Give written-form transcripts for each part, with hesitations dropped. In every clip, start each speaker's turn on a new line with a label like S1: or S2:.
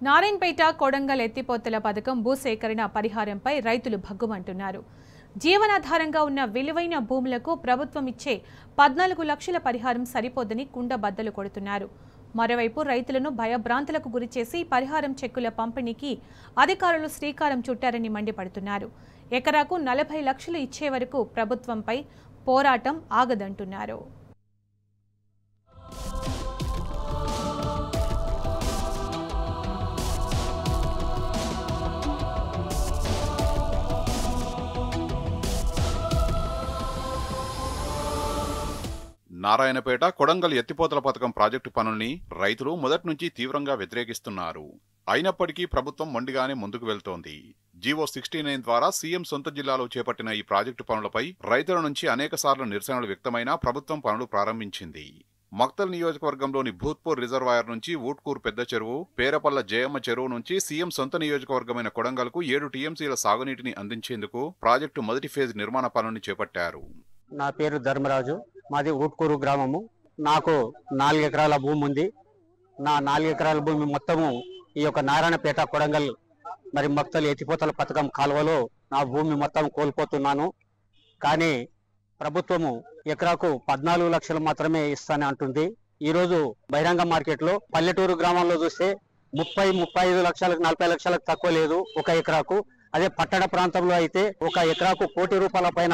S1: నారాయణపేట కొడంగల్ ఎత్తిపోతల పథకం భూసేకరణ పరిహారంపై రైతులు భగ్గుమంటున్నారు. జీవనాధారంగా ఉన్న విలువైన భూములకు ప్రభుత్వం ఇచ్చే 14 లక్షల పరిహారం సరిపోదని కుండబద్దలు కొడుతున్నారు. మరోవైపు రైతులను భయభ్రాంతులకు గురిచేసి పరిహారం చెక్కుల పంపిణీకి అధికారులు శ్రీకారం చుట్టారని మండిపడుతున్నారు. ఎకరాకు 40 లక్షలు ఇచ్చే వరకు ప్రభుత్వంపై పోరాటం ఆగదంటున్నారు.
S2: నారాయణపేట కొడంగల్ ఎత్తిపోతల పథకం ప్రాజెక్టు పనుల్ని రైతులు మొదటి నుంచి తీవ్రంగా వ్యతిరేకిస్తున్నారు. అయినప్పటికీ ప్రభుత్వం మొండిగానే ముందుకు వెళ్తోంది. జీవో 69 ద్వారా సీఎం సొంత జిల్లాలో చేపట్టిన ఈ ప్రాజెక్టు పనులపై రైతుల నుంచి అనేకసార్లు నిరసనలు వ్యక్తమైనా ప్రభుత్వం పనులు ప్రారంభించింది. మక్తల్ నియోజకవర్గంలోని భూత్పూర్ రిజర్వాయర్ నుంచి ఊట్కూరు పెద్ద చెరువు, పేరపల్ల జయమ్మ చెరువు నుంచి సీఎం సొంత నియోజకవర్గమైన కొడంగల్కు 7 టీఎంసీల సాగునీటిని అందించేందుకు ప్రాజెక్టు మొదటి ఫేజ్ నిర్మాణ పనుల్ని చేపట్టారు.
S3: నా పేరు ధర్మరాజు, మాది ఊట్కూరు గ్రామము. నాకు 4 ఎకరాల భూమి ఉంది. నా 4 ఎకరాల భూమి మొత్తము ఈ యొక్క నారాయణపేట కొడంగల్ మరి మక్తల్ ఎత్తిపోతల పథకం కాలువలో నా భూమి మొత్తం కోల్పోతున్నాను. కానీ ప్రభుత్వము ఎకరాకు 14 లక్షలు మాత్రమే ఇస్తానే అంటుంది. ఈరోజు బహిరంగ మార్కెట్లో పల్లెటూరు గ్రామంలో చూస్తే 30-35 లక్షలకు 40 లక్షలకు తక్కువ లేదు ఒక ఎకరాకు. అదే పట్టణ ప్రాంతంలో అయితే ఒక ఎకరాకు ₹1 కోటి పైన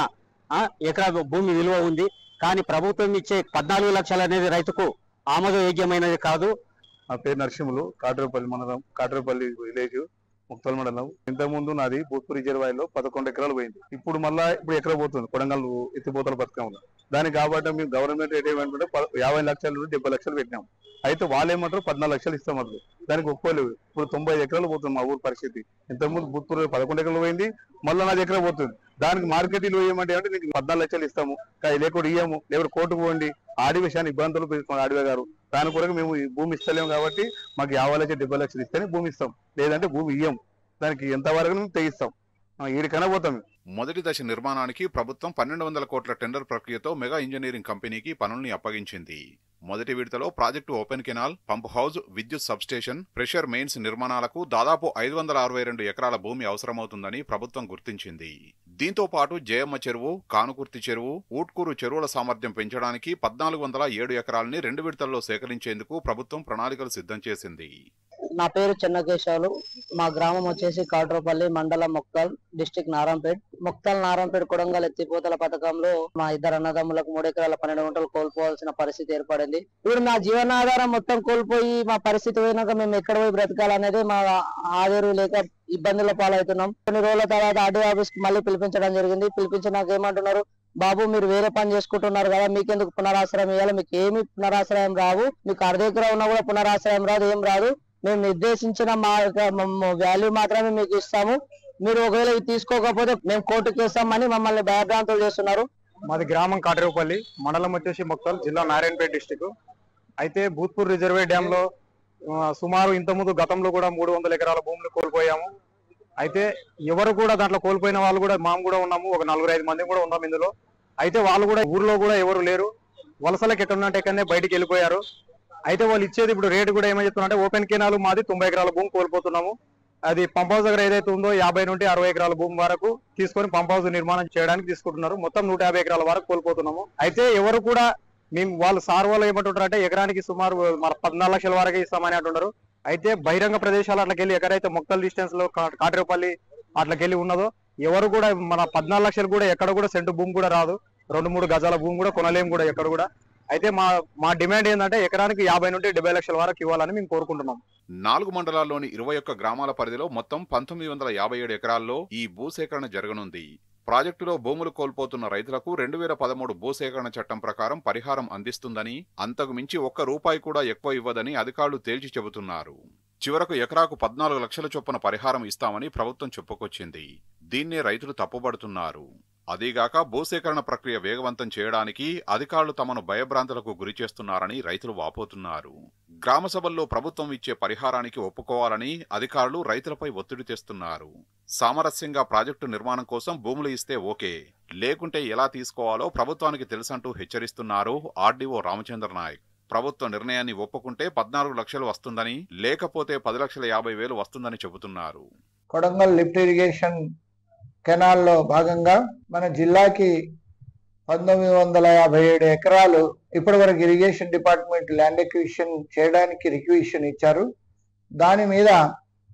S3: ఎకరా భూమి విలువ ఉంది. కానీ ప్రభుత్వం ఇచ్చే 14 లక్షలు అనేది రైతుకు ఆమోదయోగ్యమైనది కాదు.
S4: నా పేరు నరసింహులు, కాట్రేపల్లి మండలం, కాట్రేపల్లి విలేజ్, ముక్తల్ మండలం. ఇంతకుముందు నాది భూత్పూర్ రిజర్వాయర్లో 11 ఎకరాలు పోయింది. ఇప్పుడు ఎకరా పోతుంది కొడంగల్ ఎత్తిపోతల పథకంలో. దానికి కాబట్టి మేము గవర్నమెంట్ రేట్ ఏమంటే 50 లక్షల నుండి 70 లక్షలు పెట్టినాం. అయితే వాళ్ళు ఏమంటారు 14 లక్షలు ఇస్తామంటారు. దానికి ఒప్పుకోలేదు. ఇప్పుడు 95 ఎకరాలు పోతుంది మా ఊరు పరిస్థితి. ఇంతకుముందు భూత్పూర్ 11 ఎకరాలు పోయింది, మళ్ళీ 4 ఎకరా పోతుంది. దానికి మార్కెట్ విలువ ఏమంటే అంటే నీకు 14 లక్షలు ఇస్తాము, లేకుండా ఇయ్యము, లేకపోతే కోర్టుకు పోండి, ఆడి విషయాన్ని ఇబ్బందులు పెట్టుకున్నాడు ఆడివే గారు. దాని కొరకు మేము ఈ భూమి ఇస్తలేము కాబట్టి మాకు 50 లక్షలు 70 లక్షలు ఇస్తేనే భూమి ఇస్తాం, లేదంటే భూమి ఇయ్యం. దానికి ఎంతవరకు మేము తెగిస్తాం, ఈడికైనా పోతాం.
S2: మొదటి దశ నిర్మాణానికి ప్రభుత్వం 1200 కోట్ల టెండర్ ప్రక్రియతో మెగా ఇంజనీరింగ్ కంపెనీకి పనుల్ని అప్పగించింది. మొదటి విడతలో project open canal, pump house, విద్యుత్ సబ్స్టేషన్, ప్రెషర్ మెయిన్స్ నిర్మాణాలకు దాదాపు 562 ఎకరాల భూమి అవసరమవుతుందని ప్రభుత్వం గుర్తించింది. దీంతో పాటు జయమ్మ చెరువు, కానుకుర్తి చెరువు, ఊట్కూరు చెరువుల సామర్థ్యం పెంచడానికి 1407 ఎకరాలని 2 విడతల్లో సేకరించేందుకు ప్రభుత్వం ప్రణాళికలు సిద్ధం చేసింది.
S5: నా పేరు చెన్నకేశాలు. మా గ్రామం వచ్చేసి కాట్రేపల్లి, మండలం మొక్తల్, డిస్ట్రిక్ట్ నారాయణపేట్. మొక్తల్ నారాయణపేట కొడంగల్ ఎత్తిపోతల పథకంలో మా 2 అన్నదమ్ములకు 3 ఎకరాల 12 గుంటలు కోల్పోవాల్సిన పరిస్థితి ఏర్పడింది. ఇప్పుడు నా జీవనాధారం మొత్తం కోల్పోయి మా పరిస్థితి పోయినాక మేము ఎక్కడ పోయి బ్రతకాలనేది మా ఆధారు లేక ఇబ్బందుల పాలవుతున్నాం. కొన్ని రోజుల తర్వాత ఆర్డీ ఆఫీస్ కి మళ్ళీ పిలిపించడం జరిగింది. పిలిపించినాక ఏమంటున్నారు, బాబు మీరు వేరే పని చేసుకుంటున్నారు కదా, మీకెందుకు పునరాశ్రయం ఇవ్వాలి, మీకు ఏమి పునరాశ్రయం రావు, మీకు 1/2 ఎకరా ఉన్నా కూడా పునరాశ్రయం రాదు, ఏం రాదు, మేము నిర్దేశించిన మా వాల్యూ మాత్రమే మీకు ఇస్తాము, మీరు ఒకవేళ ఇది తీసుకోకపోతే మేము కోర్టుకు వేస్తామని మమ్మల్ని భయభ్రాంతులు చేస్తున్నారు.
S3: మాది గ్రామం కాట్రేపల్లి, మండలం వచ్చేసి మొక్తల్, జిల్లా నారాయణపేట డిస్టిక్. అయితే భూత్పూర్ రిజర్వేర్ డ్యామ్ లో సుమారు ఇంతకుముందు గతంలో కూడా 300 ఎకరాల భూములు కోల్పోయాము. అయితే ఎవరు కూడా దాంట్లో కోల్పోయిన వాళ్ళు కూడా మేము కూడా ఉన్నాము, ఒక 4-5 మంది కూడా ఉన్నాము ఇందులో. అయితే వాళ్ళు కూడా ఊర్లో కూడా ఎవరు లేరు, వలసలకు ఎక్కడున్నట్టు ఎక్కడనే బయటికి వెళ్ళిపోయారు. అయితే వాళ్ళు ఇచ్చేది ఇప్పుడు రేటు కూడా ఏమని చెప్తున్నారంటే ఓపెన్ కెనాల్ మాది 90 ఎకరాల భూమి కోల్పోతున్నాము. అది పంప్ హౌస్ దగ్గర ఏదైతే ఉందో 50 నుండి 60 ఎకరాల భూమి వరకు తీసుకొని పంప్ హౌస్ నిర్మాణం చేయడానికి తీసుకుంటున్నారు. మొత్తం 150 ఎకరాల వరకు కోల్పోతున్నాము. అయితే ఎవరు కూడా మేము వాళ్ళు వాళ్ళు ఏమంటుంటారు అంటే ఎకరానికి సుమారు 14 లక్షల వరకే ఇస్తామని అంటున్నారు. అయితే బహిరంగ ప్రదేశాలు అట్లకెళ్ళి ఎక్కడైతే మొక్తల్ డిస్టెన్స్ లో కాట్రేపల్లి అట్లకెళ్ళి ఉన్నదో ఎవరు కూడా మన 14 లక్షలు కూడా ఎక్కడ కూడా సెంటు భూమి కూడా రాదు, 2-3 గజాల భూమి కూడా కొనలేము కూడా ఎక్కడ కూడా. అయితే మా డిమాండ్ ఏంటంటే ఎకరానికి 50 నుండి 70 లక్షల వరకు ఇవ్వాలని మేము కోరుకుంటున్నాం.
S2: 4 మండలాల్లోని 21 గ్రామాల పరిధిలో మొత్తం 1957 ఎకరాల్లో ఈ భూసేకరణ జరగనుంది. ప్రాజెక్టులో భూములు కోల్పోతున్న రైతులకు 2013 భూసేకరణ చట్టం ప్రకారం పరిహారం అందిస్తుందని, అంతకు మించి ₹1 కూడా ఎక్కువ ఇవ్వదని అధికారులు తేల్చి చెబుతున్నారు. చివరకు ఎకరాకు 14 లక్షల చొప్పున పరిహారం ఇస్తామని ప్రభుత్వం చెప్పుకొచ్చింది. దీన్నే రైతులు తప్పుపడుతున్నారు. అదీగాక భూసేకరణ ప్రక్రియ వేగవంతం చేయడానికి అధికారులు తమను భయభ్రాంతులకు గురిచేస్తున్నారని రైతులు వాపోతున్నారు. గ్రామ సభల్లో ప్రభుత్వం ఇచ్చే పరిహారానికి ఒప్పుకోవాలని అధికారులు రైతులపై ఒత్తిడి తెస్తున్నారు. సామరస్యంగా ప్రాజెక్టు నిర్మాణం కోసం భూములు ఇస్తే ఓకే, లేకుంటే ఎలా తీసుకోవాలో ప్రభుత్వానికి తెలుసంటూ హెచ్చరిస్తున్నారు ఆర్డీఓ రామచంద్ర నాయక్. ప్రభుత్వ నిర్ణయాన్ని ఒప్పుకుంటే 14 లక్షలు వస్తుందని, లేకపోతే 10,50,000 వస్తుందని చెబుతున్నారు.
S6: కొడంగల్ లిఫ్ట్ ఇరిగేషన్ కెనాల్లో భాగంగా మన జిల్లాకి 1957 ఎకరాలు ఇప్పటివరకు ఇరిగేషన్ డిపార్ట్మెంట్ ల్యాండ్ ఎక్విజిషన్ చేయడానికి రిక్విజిషన్ ఇచ్చారు. దాని మీద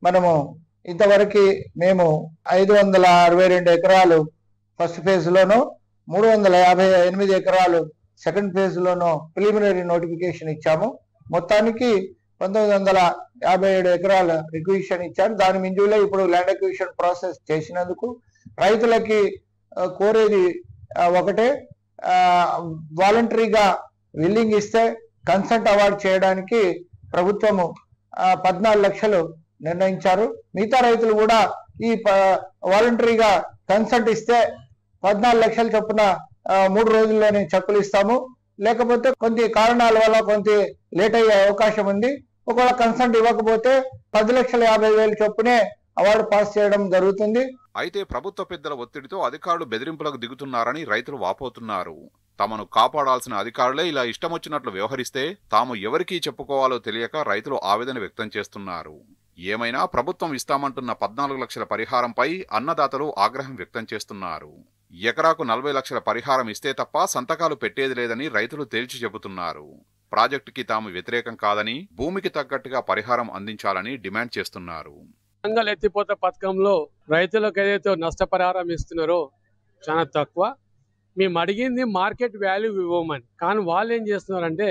S6: మనము ఇంతవరకు మేము 562 ఎకరాలు ఫస్ట్ ఫేజ్ లోను, 358 ఎకరాలు సెకండ్ ఫేజ్ లోను ప్రిలిమినరీ నోటిఫికేషన్ ఇచ్చాము. మొత్తానికి 1957 ఎకరాల రిక్విజిషన్ ఇచ్చారు. దాని మింజులో ఇప్పుడు ల్యాండ్ ఎక్విజిషన్ ప్రాసెస్ చేసినందుకు రైతులకి కోరేది ఒకటే, వాలంటరీగా విల్లింగ్ ఇస్తే కన్సెంట్ అవార్డ్ చేయడానికి ప్రభుత్వము 14 లక్షలు నిర్ణయించారు. మిగతా రైతులు కూడా ఈ వాలంటరీగా కన్సెంట్ ఇస్తే 14 లక్షల చొప్పున 3 రోజుల్లోనే చెక్కులు ఇస్తాము. లేకపోతే కొన్ని కారణాల వల్ల కొంత లేట్ అయ్యే అవకాశం ఉంది. ఒకవేళ కన్సెంట్ ఇవ్వకపోతే 10,50,000 చొప్పునే అవార్డు పాస్ చేయడం జరుగుతుంది.
S2: అయితే ప్రభుత్వ పెద్దల ఒత్తిడితో అధికారులు బెదిరింపులకు దిగుతున్నారని రైతులు వాపోతున్నారు. తమను కాపాడాల్సిన అధికారులే ఇలా ఇష్టమొచ్చినట్లు వ్యవహరిస్తే తాము ఎవరికీ చెప్పుకోవాలో తెలియక రైతులు ఆవేదన వ్యక్తం చేస్తున్నారు. ఏమైనా ప్రభుత్వం ఇస్తామంటున్న 14 లక్షల పరిహారంపై అన్నదాతలు ఆగ్రహం వ్యక్తం చేస్తున్నారు. ఎకరాకు 40 లక్షల పరిహారం ఇస్తే తప్ప సంతకాలు పెట్టేది లేదని రైతులు తేల్చి చెబుతున్నారు. ప్రాజెక్టుకి తాము వ్యతిరేకం కాదని, భూమికి తగ్గట్టుగా పరిహారం అందించాలని డిమాండ్ చేస్తున్నారు.
S7: కొడంగల్ ఎత్తిపోత పథకంలో రైతులకు ఏదైతే నష్టపరిహారం ఇస్తున్నారో చాలా తక్కువ. మేము అడిగింది మార్కెట్ వాల్యూ ఇవ్వమని, కానీ వాళ్ళు ఏం చేస్తున్నారంటే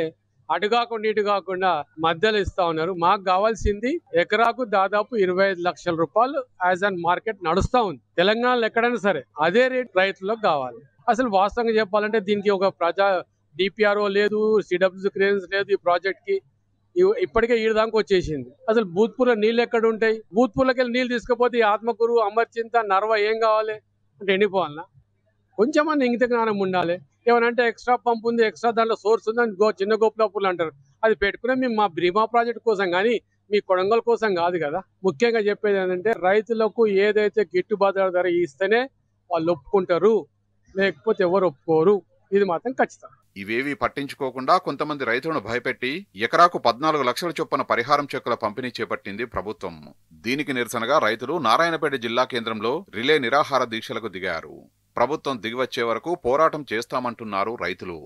S7: అటు కాకుండా ఇటు కాకుండా మధ్యలో ఇస్తా ఉన్నారు. మాకు కావాల్సింది ఎకరాకు దాదాపు 25 లక్షల రూపాయలు యాజ్ అన్ మార్కెట్ నడుస్తా ఉంది. తెలంగాణలో ఎక్కడైనా సరే అదే రేట్ రైతులకు కావాలి. అసలు వాస్తవంగా చెప్పాలంటే దీనికి ఒక డిపిఆర్ఓ లేదు, సిడబ్ల్యూసీ క్లియరెన్స్ లేదు. ఈ ప్రాజెక్ట్ కి ఇప్పటికే ఈడు దాకా వచ్చేసింది. అసలు భూత్పూర్లో నీళ్ళు ఎక్కడ ఉంటాయి? భూత్పూర్లోకి వెళ్ళి నీళ్ళు తీసుకుపోతే ఆత్మకూరు, అమర్చింత, నర్వ ఏం కావాలి అంటే ఎండిపోవాలన్నా? కొంచెమన్నా ఇంగిత జ్ఞానం ఉండాలి. ఏమనంటే ఎక్స్ట్రా పంప్ ఉంది, ఎక్స్ట్రా దాంట్లో సోర్స్ ఉంది అని చిన్న గోపులాపులు అంటారు. అది పెట్టుకునే మేము మా భీమా ప్రాజెక్ట్ కోసం కానీ మీ కొడంగల్ కోసం కాదు కదా. ముఖ్యంగా చెప్పేది ఏంటంటే రైతులకు ఏదైతే గిట్టుబాటు ధర ఇస్తేనే వాళ్ళు ఒప్పుకుంటారు, లేకపోతే ఎవరు ఒప్పుకోరు. ఇది మాత్రం ఖచ్చితం.
S2: ఇవేవీ పట్టించుకోకుండా కొంతమంది రైతులను భయపెట్టి ఎకరాకు 14 లక్షల చొప్పున పరిహారం చెక్కుల పంపిణీ చేపట్టింది ప్రభుత్వం. దీనికి నిరసనగా రైతులు నారాయణపేట జిల్లా కేంద్రంలో రిలే నిరాహార దీక్షలకు దిగారు. ప్రభుత్వం దిగివచ్చే వరకు పోరాటం చేస్తామంటున్నారు రైతులు.